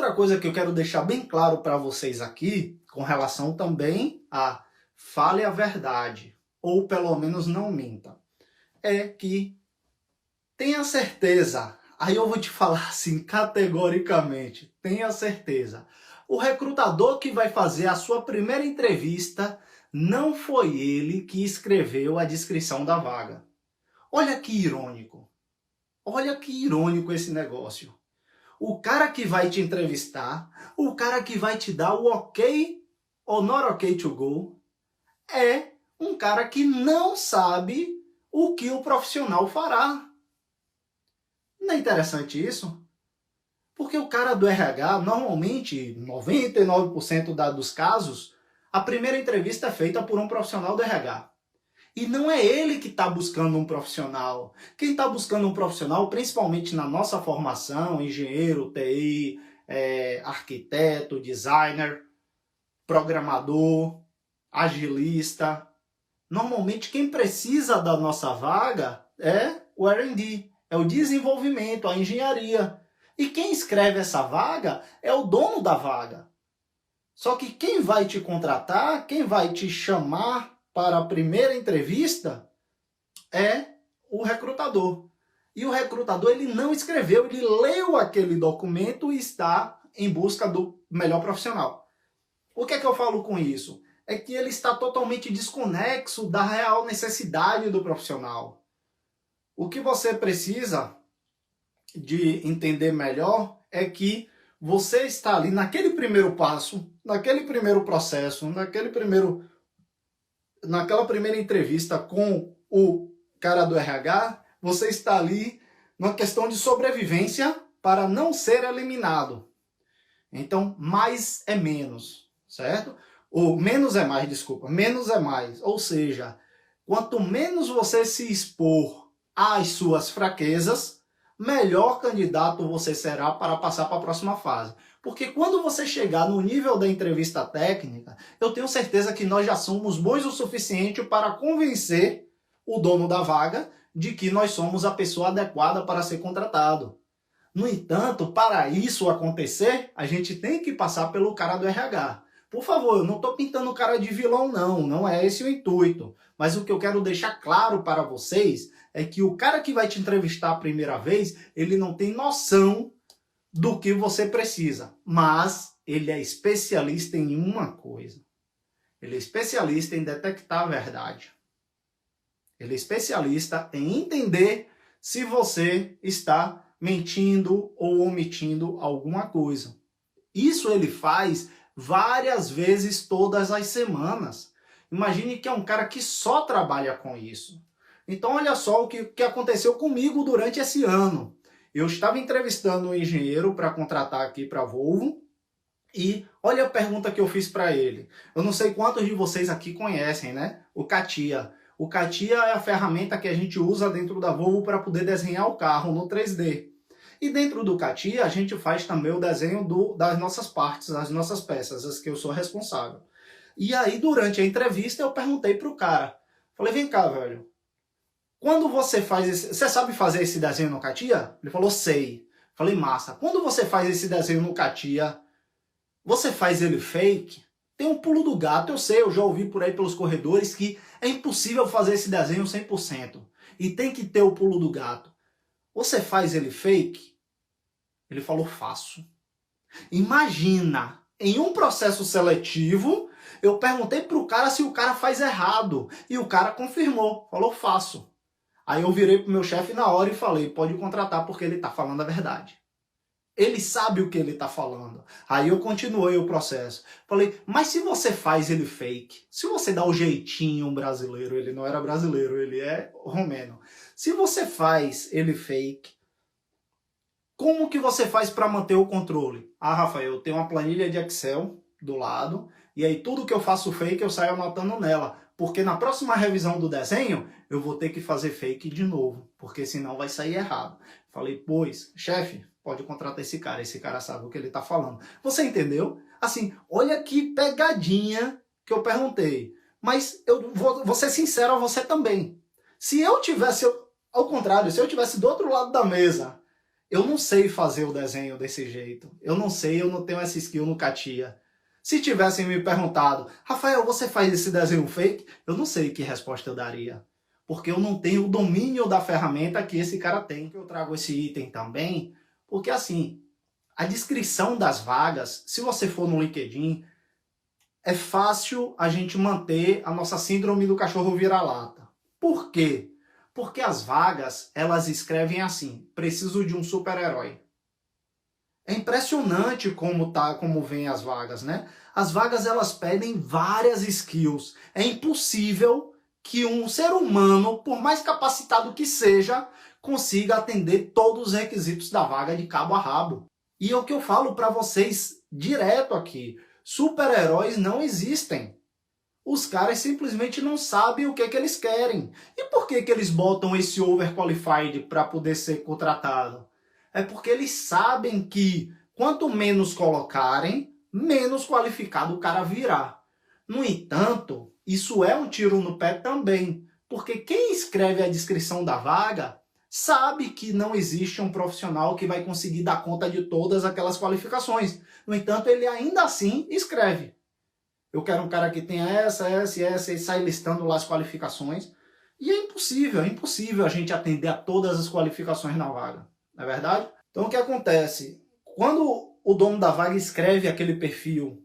outra coisa que eu quero deixar bem claro para vocês aqui, com relação também a fale a verdade, ou pelo menos não minta, é que tenha certeza, aí eu vou te falar assim categoricamente, tenha certeza, o recrutador que vai fazer a sua primeira entrevista não foi ele que escreveu a descrição da vaga. Olha que irônico. Olha que irônico esse negócio. O cara que vai te entrevistar, o cara que vai te dar o ok ou not ok to go, é um cara que não sabe o que o profissional fará. Não é interessante isso? Porque o cara do RH, normalmente, 99% dos casos, a primeira entrevista é feita por um profissional do RH. E não é ele que está buscando um profissional. Quem está buscando um profissional, principalmente na nossa formação, engenheiro, TI, arquiteto, designer, programador, agilista. Normalmente quem precisa da nossa vaga é o R&D, é o desenvolvimento, a engenharia. E quem escreve essa vaga é o dono da vaga. Só que quem vai te contratar, quem vai te chamar para a primeira entrevista é o recrutador. E o recrutador ele não escreveu, ele leu aquele documento e está em busca do melhor profissional. O que é que eu falo com isso? É que ele está totalmente desconexo da real necessidade do profissional. O que você precisa de entender melhor é que você está ali naquele primeiro passo, naquele primeiro processo, naquela primeira entrevista com o cara do RH, você está ali numa questão de sobrevivência para não ser eliminado. Então, mais é menos, certo? Ou menos é mais, desculpa, menos é mais. Ou seja, quanto menos você se expor às suas fraquezas, melhor candidato você será para passar para a próxima fase. Porque quando você chegar no nível da entrevista técnica, eu tenho certeza que nós já somos bons o suficiente para convencer o dono da vaga de que nós somos a pessoa adequada para ser contratado. No entanto, para isso acontecer, a gente tem que passar pelo cara do RH. Por favor, eu não estou pintando cara de vilão não é esse o intuito. Mas o que eu quero deixar claro para vocês é que o cara que vai te entrevistar a primeira vez, ele não tem noção do que você precisa. Mas ele é especialista em uma coisa. Ele é especialista em detectar a verdade. Ele é especialista em entender se você está mentindo ou omitindo alguma coisa. Isso ele faz várias vezes todas as semanas. Imagine que é um cara que só trabalha com isso. Então olha só o que aconteceu comigo durante esse ano. Eu estava entrevistando um engenheiro para contratar aqui para a Volvo e olha a pergunta que eu fiz para ele. Eu não sei quantos de vocês aqui conhecem, né? O CATIA. O CATIA é a ferramenta que a gente usa dentro da Volvo para poder desenhar o carro no 3D. E dentro do CATIA a gente faz também o desenho das nossas partes, das nossas peças, as que eu sou responsável. E aí durante a entrevista eu perguntei para o cara. Falei, vem cá, velho. Quando você faz você sabe fazer esse desenho no CATIA? Ele falou, sei. Falei, massa. Quando você faz esse desenho no CATIA, você faz ele fake? Tem um pulo do gato, eu sei, eu já ouvi por aí pelos corredores que é impossível fazer esse desenho 100%. E tem que ter o pulo do gato. Você faz ele fake? Ele falou, faço. Imagina, em um processo seletivo, eu perguntei para o cara se o cara faz errado. E o cara confirmou, falou, faço. Aí eu virei para o meu chefe na hora e falei, pode contratar porque ele está falando a verdade. Ele sabe o que ele está falando. Aí eu continuei o processo. Falei, mas se você faz ele fake, se você dá o jeitinho brasileiro, ele não era brasileiro, ele é romeno. Se você faz ele fake, como que você faz para manter o controle? Ah, Rafael, eu tenho uma planilha de Excel do lado, e aí tudo que eu faço fake eu saio anotando nela. Porque na próxima revisão do desenho, eu vou ter que fazer fake de novo, porque senão vai sair errado. Falei, pois, chefe, pode contratar esse cara sabe o que ele está falando. Você entendeu? Assim, olha que pegadinha que eu perguntei. Mas eu vou ser sincero a você também. Se eu tivesse, ao contrário, se eu tivesse do outro lado da mesa, Eu não sei fazer o desenho desse jeito. Eu não sei, eu não tenho essa skill no CATIA. Se tivessem me perguntado, Rafael, você faz esse desenho fake? Eu não sei que resposta eu daria. Porque eu não tenho o domínio da ferramenta que esse cara tem. Eu trago esse item também, porque assim, a descrição das vagas, se você for no LinkedIn, é fácil a gente manter a nossa síndrome do cachorro vira-lata. Por quê? Porque as vagas, elas escrevem assim, preciso de um super-herói. É impressionante como vem as vagas, né? As vagas, elas pedem várias skills. É impossível que um ser humano, por mais capacitado que seja, consiga atender todos os requisitos da vaga de cabo a rabo. E é o que eu falo para vocês direto aqui. Super-heróis não existem. Os caras simplesmente não sabem o que eles querem. E por que eles botam esse overqualified para poder ser contratado? É porque eles sabem que quanto menos colocarem, menos qualificado o cara virá. No entanto, isso é um tiro no pé também, porque quem escreve a descrição da vaga sabe que não existe um profissional que vai conseguir dar conta de todas aquelas qualificações. No entanto, ele ainda assim escreve. Eu quero um cara que tenha essa, e sai listando lá as qualificações. E é impossível a gente atender a todas as qualificações na vaga, não é verdade? Então o que acontece? Quando o dono da vaga escreve aquele perfil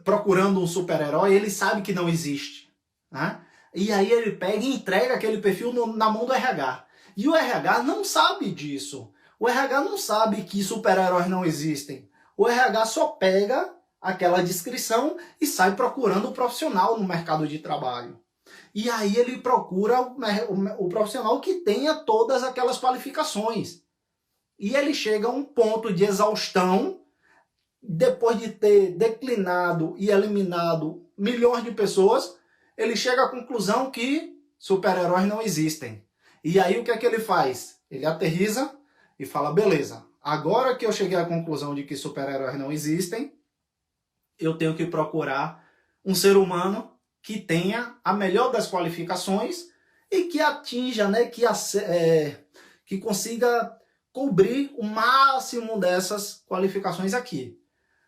procurando um super-herói, ele sabe que não existe, né? E aí ele pega e entrega aquele perfil na mão do RH. E o RH não sabe disso. O RH não sabe que super-heróis não existem. O RH só pega aquela descrição e sai procurando o profissional no mercado de trabalho. E aí ele procura o profissional que tenha todas aquelas qualificações. E ele chega a um ponto de exaustão, depois de ter declinado e eliminado milhões de pessoas, ele chega à conclusão que super-heróis não existem. E aí o que é que ele faz? Ele aterriza e fala, beleza, agora que eu cheguei à conclusão de que super-heróis não existem, eu tenho que procurar um ser humano que tenha a melhor das qualificações e que atinja, né, que consiga cobrir o máximo dessas qualificações aqui.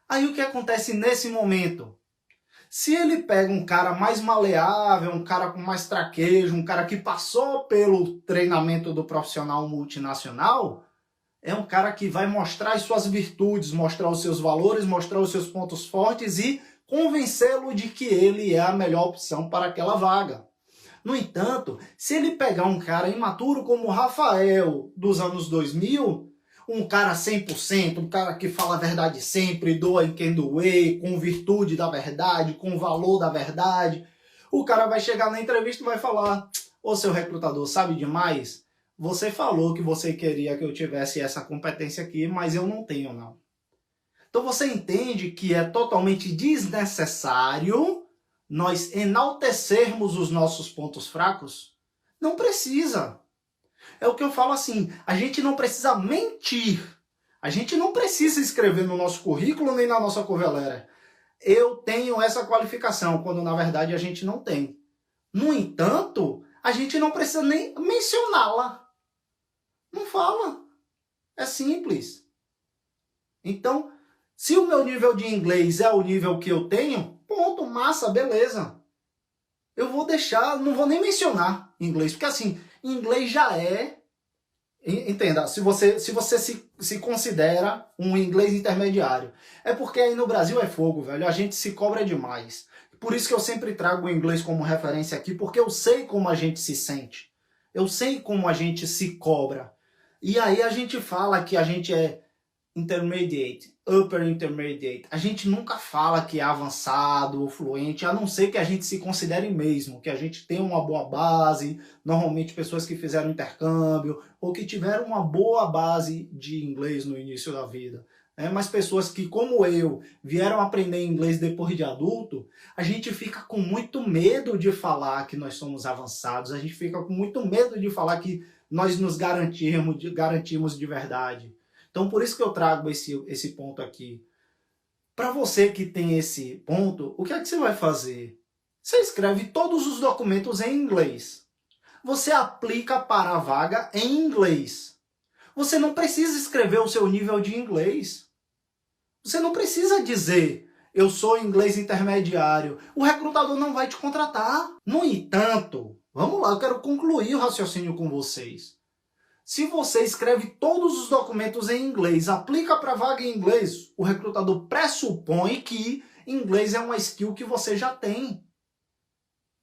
Aí o que acontece nesse momento? Se ele pega um cara mais maleável, um cara com mais traquejo, um cara que passou pelo treinamento do profissional multinacional, é um cara que vai mostrar as suas virtudes, mostrar os seus valores, mostrar os seus pontos fortes e convencê-lo de que ele é a melhor opção para aquela vaga. No entanto, se ele pegar um cara imaturo como o Rafael dos anos 2000, um cara 100%, um cara que fala a verdade sempre, doa em quem doer, com virtude da verdade, com valor da verdade, o cara vai chegar na entrevista e vai falar, ô seu recrutador, sabe demais? Você falou que você queria que eu tivesse essa competência aqui, mas eu não tenho, não. Então você entende que é totalmente desnecessário nós enaltecermos os nossos pontos fracos? Não precisa. É o que eu falo assim, a gente não precisa mentir. A gente não precisa escrever no nosso currículo nem na nossa cover letter. Eu tenho essa qualificação, quando na verdade a gente não tem. No entanto, a gente não precisa nem mencioná-la. Não fala. É simples. Então, se o meu nível de inglês é o nível que eu tenho, ponto, massa, beleza. Eu vou deixar, não vou nem mencionar inglês, porque assim, inglês já é, entenda, se você se considera um inglês intermediário, é porque aí no Brasil é fogo, velho, a gente se cobra demais. Por isso que eu sempre trago o inglês como referência aqui, porque eu sei como a gente se sente. Eu sei como a gente se cobra. E aí a gente fala que a gente é intermediate, upper intermediate. A gente nunca fala que é avançado ou fluente, a não ser que a gente se considere mesmo, que a gente tem uma boa base, normalmente pessoas que fizeram intercâmbio, ou que tiveram uma boa base de inglês no início da vida. Mas pessoas que, como eu, vieram aprender inglês depois de adulto, a gente fica com muito medo de falar que nós somos avançados, a gente fica com muito medo de falar que nós nos garantimos de verdade. Então, por isso que eu trago esse ponto aqui. Para você que tem esse ponto, o que é que você vai fazer? Você escreve todos os documentos em inglês. Você aplica para a vaga em inglês. Você não precisa escrever o seu nível de inglês. Você não precisa dizer, eu sou inglês intermediário. O recrutador não vai te contratar. No entanto, vamos lá, eu quero concluir o raciocínio com vocês. Se você escreve todos os documentos em inglês, aplica para a vaga em inglês, o recrutador pressupõe que inglês é uma skill que você já tem.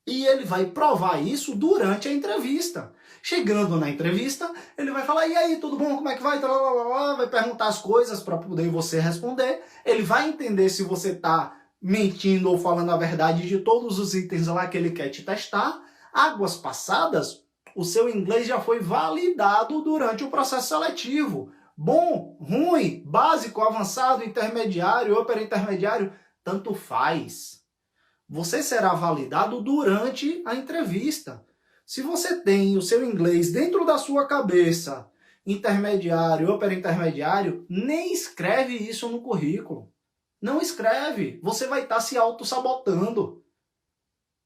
E ele vai provar isso durante a entrevista. Chegando na entrevista, ele vai falar, e aí, tudo bom? Como é que vai? Vai perguntar as coisas para poder você responder. Ele vai entender se você está mentindo ou falando a verdade de todos os itens lá que ele quer te testar. Águas passadas, o seu inglês já foi validado durante o processo seletivo. Bom, ruim, básico, avançado, intermediário, upper intermediário, tanto faz. Você será validado durante a entrevista. Se você tem o seu inglês dentro da sua cabeça, intermediário, upper intermediário, nem escreve isso no currículo. Não escreve. Você vai estar se auto-sabotando.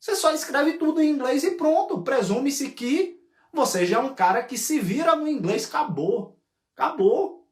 Você só escreve tudo em inglês e pronto. Presume-se que você já é um cara que se vira no inglês. Acabou. Acabou.